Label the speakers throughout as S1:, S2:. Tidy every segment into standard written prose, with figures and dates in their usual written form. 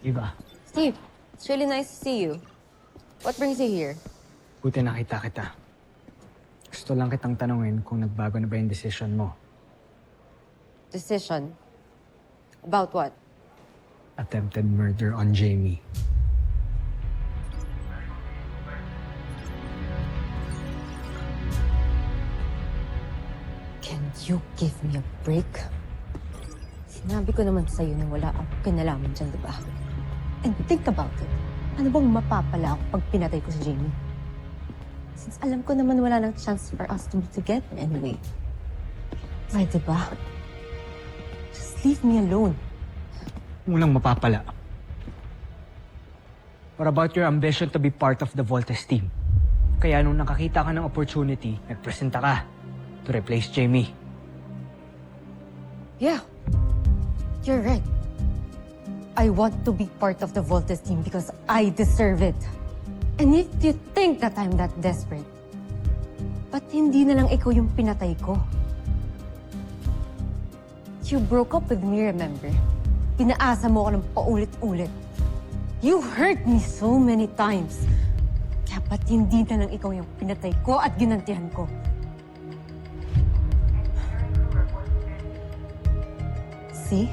S1: Iba,
S2: Steve, it's really nice to see you. What brings you here?
S1: buti nakita kita. Gusto lang kitang tanungin kung nagbago na ba yung decision mo.
S2: Decision? About what?
S1: Attempted murder on Jamie.
S2: Can you give me a break? Sinabi ko naman sa'yo na wala akong kinalaman dyan, diba? And think about it. Ano bang mapapala ako pag pinatay ko si Jamie? Since alam ko naman wala nang chance for us to be together anyway. Pwede ba? Just leave me alone.
S1: Walang mapapala. What about your ambition to be part of the Voltes team? Kaya nung nakakita ka ng opportunity, nagpresenta ka to replace Jamie.
S2: Yeah, you're right. I want to be part of the Voltes team because I deserve it. And if you think that I'm that desperate, ba't hindi na lang ikaw yung pinatay ko? You broke up with me, remember? Pinaasa mo ako ng paulit-ulit. You hurt me so many times. Kaya ba't hindi na lang ikaw yung pinatay ko at ginantihan ko? See?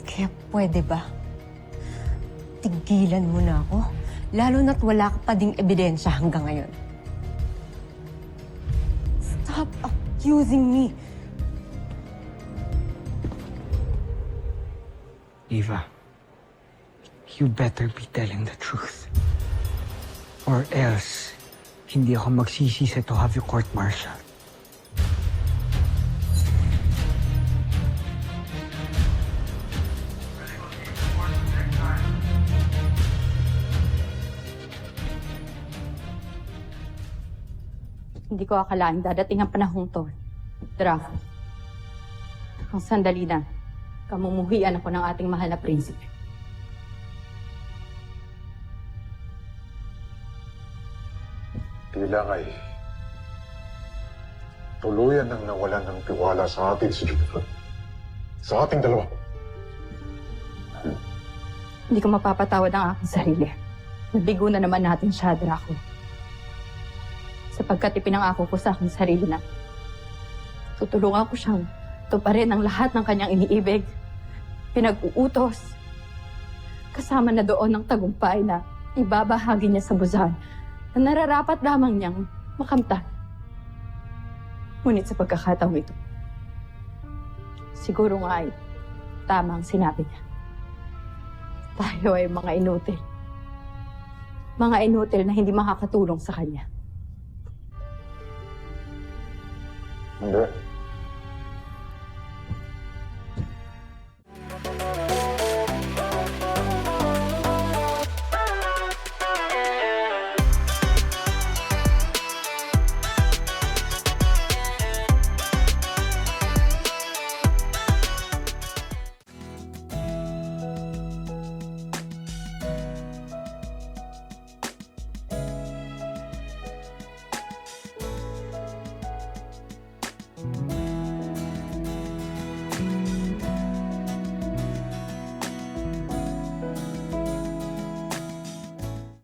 S2: Kaya pwede ba? Tigilan mo na ako. Lalo na't wala ka pa ding ebidensya hanggang ngayon. Stop accusing me.
S1: Eva, you better be telling the truth. Or else, hindi ako magsisisi to have you court-martialed.
S3: Hindi ko akalaing dadating ang panahong to. Draco. Ang sandali na, kamumuhian ako ng ating mahal na prinsipe.
S4: Tila nga'y tuluyan nang nawalan ng tiwala sa atin si Jupiter. Sa ating dalawa.
S3: Hindi ko mapapatawad ang aking sarili. Nabigo na naman natin siya, Draco. Sapagkat ipinangako ko sa aking sarili na tutulungan ko siyang tuparin ang lahat ng kanyang iniibig, pinag-uutos, kasama na doon ng tagumpay na ibabahagi niya sa Busan na nararapat lamang niyang makamtan. Ngunit sa pagkakataong ito, siguro nga ay tama ang sinabi niya. Tayo ay mga inutil. Mga inutil na hindi makakatulong sa kanya.
S4: Hindi.